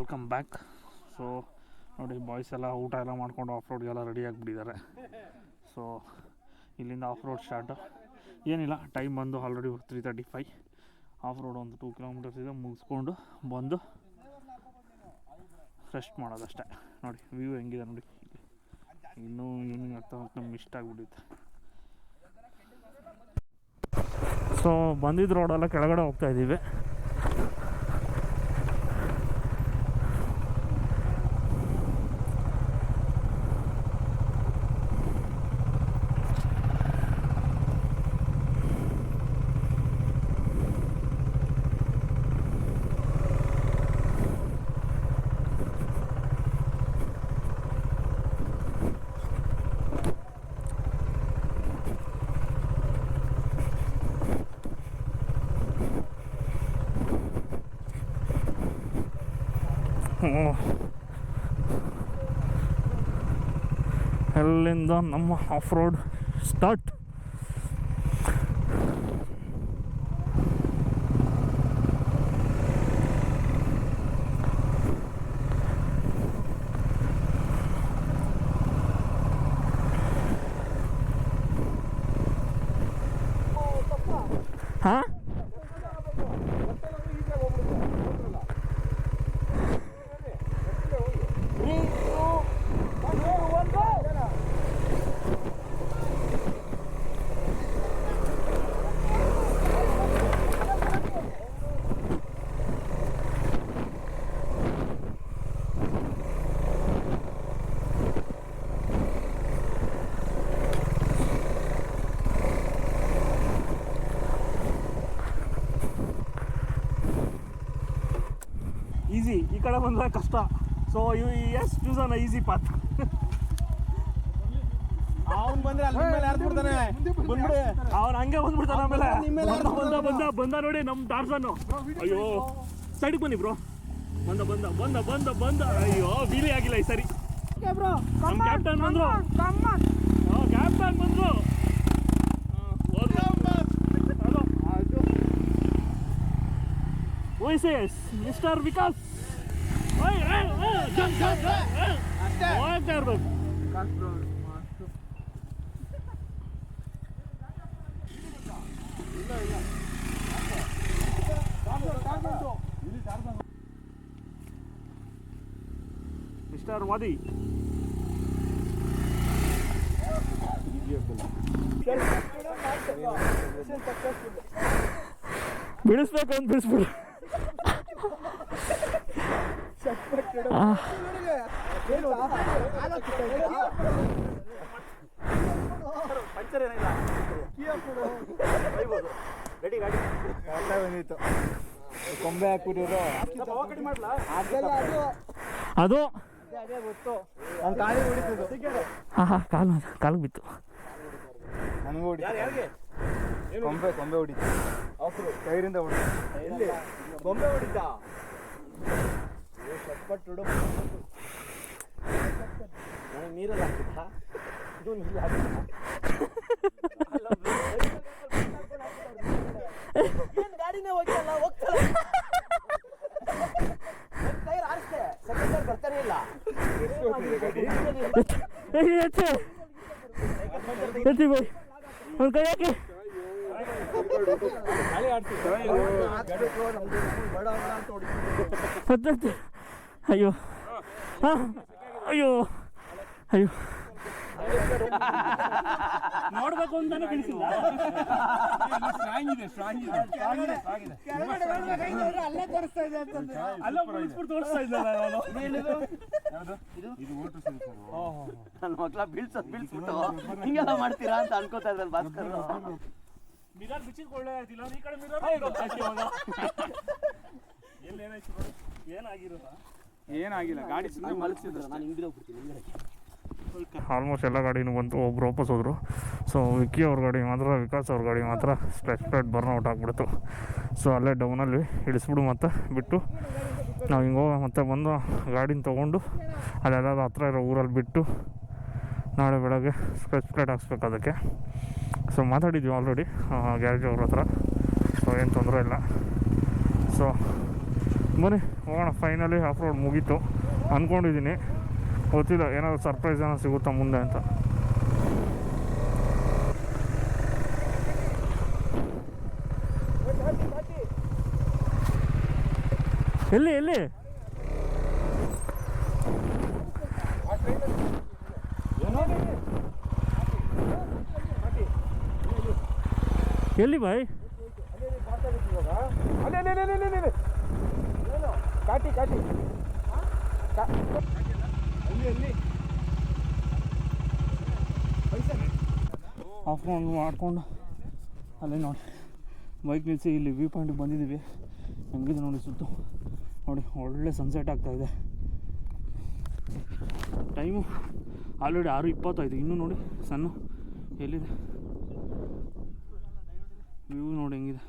Welcome back. So ನೋಡಿ, boys ಎಲ್ಲ ಊಟ ಎಲ್ಲ ಮಾಡ್ಕೊಂಡು ಆಫ್ ರೋಡ್ಗೆಲ್ಲ ರೆಡಿ ಆಗಿಬಿಟ್ಟಿದ್ದಾರೆ. ಸೊ ಇಲ್ಲಿಂದ ಆಫ್ ರೋಡ್ ಸ್ಟಾರ್ಟು. ಏನಿಲ್ಲ, ಟೈಮ್ ಬಂದು ಆಲ್ರೆಡಿ 3:35. ಆಫ್ ರೋಡ್ ಒಂದು 2 ಕಿಲೋಮೀಟರ್ಸ್ ಇದೆ, ಮುಗಿಸ್ಕೊಂಡು ಬಂದು ರೆಸ್ಟ್ ಮಾಡೋದಷ್ಟೇ. ನೋಡಿ ವ್ಯೂ ಹೆಂಗಿದೆ ನೋಡಿ. ಇನ್ನೂ ಈವ್ನಿಂಗ್ ಆಗ್ತಾ ನಮ್ಗೆ ಇಷ್ಟ ಆಗಿಬಿಟ್ಟಿತ್ತು. ಸೊ ಬಂದಿದ್ದ ರೋಡೆಲ್ಲ ಕೆಳಗಡೆ ಹೋಗ್ತಾಯಿದ್ದೀವಿ. ಅಲ್ಲಿಂದ ನಮ್ಮ ಆಫ್ ರೋಡ್ ಸ್ಟಾರ್ಟ್. ಹಾಂ, ಈಸಿ. ಈ ಕಡೆ ಬಂದರೆ ಕಷ್ಟ. So you as choose an easy path. ಅವ್ನು ಬಂದ್ರೆ ಅಲ್ಲಿ ಮೇಲೆ ಯಾರ್ಬಿಡ್ತಾನೆ, ಬಂದ್ಬಿಡಿ. ಅವ್ನು ಹಂಗೆ ಬಂದ್ಬಿಡ್ತಾನೆ. ಆಮೇಲೆ ಬಂದ ನೋಡಿ ನಮ್ಮ ಟಾರ್ಸನ್ನು. ಅಯ್ಯೋ ಸೈಡಿಗೆ ಬನ್ನಿ ಬ್ರೋ. ಬಂದ ಅಯ್ಯೋ ವೀಲಿ ಆಗಿಲ್ಲ ಈ ಸರಿ. ನಮ್ಮ ಕ್ಯಾಪ್ಟನ್ ಬಂದ್ರು. ಕ್ಯಾಪ್ಟನ್ ಬಂದ್ರು. ಮಿಸ್ಟರ್ ವಿಕಾಸ್ ಹೋಗ್ತಾ ಇರ್ಬೇಕು. ಮಿಸ್ಟರ್ ವಾದಿ ಬಿಡಿಸ್ಬೇಕು ಅಂತ ಬಿಡಿಸ್ಬಿಡು. ಕೊಂಬೆ ಹಾಕ್ಬಿಟ್ಟಿರೋ ಅದು ಕಾಲಿಗೆ ಬಿತ್ತು. ನನಗೂ ಕೊಂಬೆ ಹೊಡಿತು. ಕೈರಿಂದ ಹೊಡಿತು. ಕೊಂಬೆ ಹೊಡಿತಾ ನನಗೆ ನೀರಲ್ಲಿ ಹಾಕಿದ್ದ. ಇದು ನೀರು ಏನು ಗಾಡಿನೇ ಹೋಗ್ತಲ್ಲ ಟೈರ್ ಆರಿಸ್ತೆ. ಸೆಕೆಂಡ್ ಟೈರ್ ಬರ್ತಾನೆ ಇಲ್ಲ. ಒಂದು ಕೈ ಹಾಕಿ. ಅಯ್ಯೋ ಅಯ್ಯೋ ಅಯ್ಯೋ ನೋಡ್ಬೇಕು ಅಂತಾನೆ ಬಿಡಿಸಿಲ್ಲ. ನನ್ನ ಮಕ್ಳ ಬೀಳ್ಸ್ಬಿಟ್ಟು ಹಿಂಗೆಲ್ಲ ಮಾಡ್ತೀರಾ ಅಂತ ಅನ್ಕೋತಾ ಇದ್ದಾರೆ ಭಾಸ್ಕರ್. ಮಿರರ್ ಬಿಚ್ಚಿಕೊಳ್ಳೆ ಆಯ್ತಿಲ್ಲ. ಈ ಕಡೆ ಮಿರರ್ ಏನಾಯ್ತು ನೋಡಿ. ಏನಾಗಿಲ್ಲ, ಗಾಡಿ ಸುಮ್ಮನೆ ಮಲಗಿಸಿದ್ರು. ನಾನು ಹಿಂದೆ ಹೋಗ್ಬಿಡ್ತೀನಿ. ಆಲ್ಮೋಸ್ಟ್ ಎಲ್ಲ ಗಾಡಿನೂ ಬಂತು. ಒಬ್ರು ವಾಪಸ್ ಹೋದರು. ಸೊ ವಿಕ್ಕಿ ಅವ್ರ ಗಾಡಿ ಮಾತ್ರ, ವಿಕಾಸ್ ಅವ್ರ ಗಾಡಿ ಮಾತ್ರ ಸ್ಪ್ಲೆಟ್ ಬರ್ನ್ಔಟ್ ಆಗಿಬಿಡ್ತು. ಸೊ ಅಲ್ಲೇ ಡೌನಲ್ಲಿ ಇಳಿಸ್ಬಿಡು ಮತ್ತೆ ಬಿಟ್ಟು ನಾವು ಹಿಂಗೆ ಹೋಗಿ ಮತ್ತೆ ಬಂದು ಗಾಡಿನ ತೊಗೊಂಡು ಅಲ್ಲೆಲ್ಲ ಹತ್ರ ಇರೋ ಊರಲ್ಲಿ ಬಿಟ್ಟು ನಾಳೆ ಬೆಳಗ್ಗೆ ಸ್ಕ್ರೆಚ್ ಪ್ಲೇಟ್ ಹಾಕ್ಸ್ಬೇಕು ಅದಕ್ಕೆ. ಸೊ ಮಾತಾಡಿದ್ವಿ ಆಲ್ರೆಡಿ ಗ್ಯಾರೇಜ್ ಅವ್ರ ಹತ್ರ. ಸೊ ಏನು ತೊಂದರೆ ಇಲ್ಲ. ಸೊ ಬನ್ನಿ ಹೋಗೋಣ. ಫೈನಲಿ ಆಫ್ ರೋಡ್ ಮುಗೀತು ಅಂದ್ಕೊಂಡಿದ್ದೀನಿ. ಗೊತ್ತಿಲ್ಲ ಏನಾದರೂ ಸರ್ಪ್ರೈಸ್ ಏನೋ ಸಿಗುತ್ತಾ ಮುಂದೆ ಅಂತ. ಎಲ್ಲಿ ಎಲ್ಲಿ ಎಲ್ಲಿ ಬಾಯ್? ಆಫ್ ರೌಂಡ್ ಮಾಡ್ಕೊಂಡು ಅಲ್ಲೇ ನೋಡಿ ಬೈಕ್ ನಿಲ್ಲಿಸಿ ಇಲ್ಲಿ ವ್ಯೂ ಪಾಯಿಂಟಿಗೆ ಬಂದಿದ್ದೀವಿ. ಹೆಂಗಿದೆ ನೋಡಿ ಸುತ್ತು ನೋಡಿ, ಒಳ್ಳೆ ಸನ್ಸೆಟ್ ಆಗ್ತಾಯಿದೆ. ಟೈಮು ಆಲ್ರೆಡಿ 6:20 ಇನ್ನೂ ನೋಡಿ ಸಣ್ಣ ಎಲ್ಲಿದೆ ವ್ಯೂ ನೋಡಿ ಹೆಂಗಿದೆ.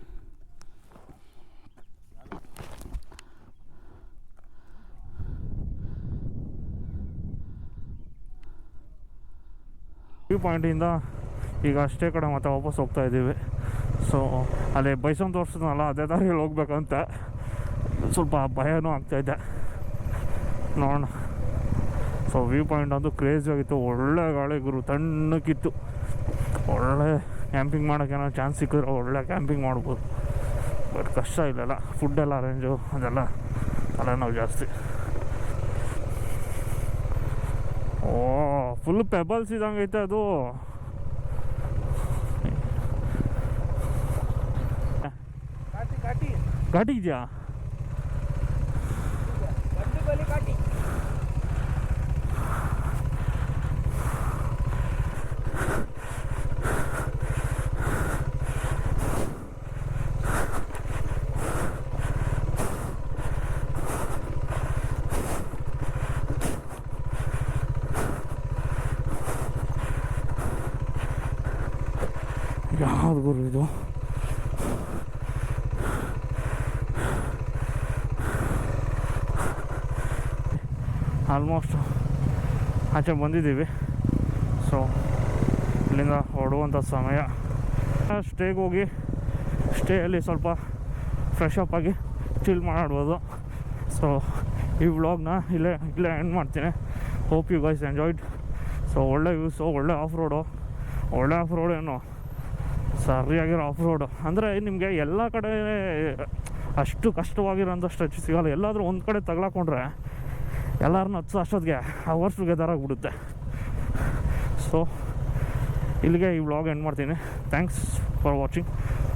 ವ್ಯೂ ಪಾಯಿಂಟಿಂದ ಈಗ ಅಷ್ಟೇ ಕಡೆ ಮತ್ತೆ ವಾಪಸ್ ಹೋಗ್ತಾ ಇದ್ದೀವಿ. ಸೊ ಅಲ್ಲಿ ಬೈಸನ್ ತೋರಿಸಿದ್ನಲ್ಲ ಅದೇ ದಾರಿಯಲ್ಲಿ ಹೋಗ್ಬೇಕಂತ ಸ್ವಲ್ಪ ಭಯನೂ ಆಗ್ತಾಯಿದೆ, ನೋಡೋಣ. ಸೊ ವ್ಯೂ ಪಾಯಿಂಟ್ ಅಂತೂ ಕ್ರೇಜಿ ಆಗಿತ್ತು, ಒಳ್ಳೆ ಗಾಳಿ ಗುರು, ತಣ್ಣಕ್ಕಿತ್ತು. ಒಳ್ಳೆ ಕ್ಯಾಂಪಿಂಗ್ ಮಾಡೋಕ್ಕೆ ಏನೋ ಚಾನ್ಸ್ ಸಿಕ್ಕಿದ್ರೆ ಒಳ್ಳೆ ಕ್ಯಾಂಪಿಂಗ್ ಮಾಡ್ಬೋದು. ಬಟ್ ಕಷ್ಟ ಇಲ್ಲೆಲ್ಲ, ಫುಡ್ಡೆಲ್ಲ ಅರೇಂಜು ಅದೆಲ್ಲ ತಲೆನೋವು ಜಾಸ್ತಿ. ಓ ಫುಲ್ ಪೆಬಲ್ಸ್ ಇದ್ದಂಗೆ ಐತೆ ಅದು. ಘಾಟಿ ಇದೆಯಾ? ಯಾವ್ದು ಗುರು ಇದು? ಆಲ್ಮೋಸ್ಟ್ ಆಚೆ ಬಂದಿದ್ದೀವಿ. ಸೊ ಇಲ್ಲಿಂದ ಹೊರಡುವಂಥ ಸಮಯ. ಸ್ಟೇಗೆ ಹೋಗಿ ಸ್ಟೇಯಲ್ಲಿ ಸ್ವಲ್ಪ ಫ್ರೆಶ್ ಅಪ್ ಆಗಿ ಚಿಲ್ ಮಾಡ್ಬೋದು. ಸೊ ಈ ವ್ಲಾಗ್ನ ಇಲ್ಲೇ ಎಂಡ್ ಮಾಡ್ತೀನಿ. Hope you guys enjoyed. So ಒಳ್ಳೆ ವ್ಯೂಸು, ಒಳ್ಳೆ ಆಫ್ ರೋಡ್ ಏನು ಸರಿಯಾಗಿರೋ ಆಫ್ ರೋಡು ಅಂದರೆ ನಿಮಗೆ ಎಲ್ಲ ಕಡೆ ಅಷ್ಟು ಕಷ್ಟವಾಗಿರೋಂಥ ಸ್ಟ್ರೆಚ್ ಸಿಗೋಲ್ಲ. ಎಲ್ಲಾದರೂ ಒಂದು ಕಡೆ ತಗ್ಲಾಕೊಂಡ್ರೆ ಎಲ್ಲರನ್ನ ಅಷ್ಟೊತ್ತಿಗೆ ಅವರ್ಸ್ ಟುಗೆದರ್ ಆಗಿಬಿಡುತ್ತೆ. ಸೊ ಇಲ್ಲಿಗೆ ಈ ವ್ಲಾಗ್ ಎಂಡ್ ಮಾಡ್ತೀನಿ. Thanks for watching.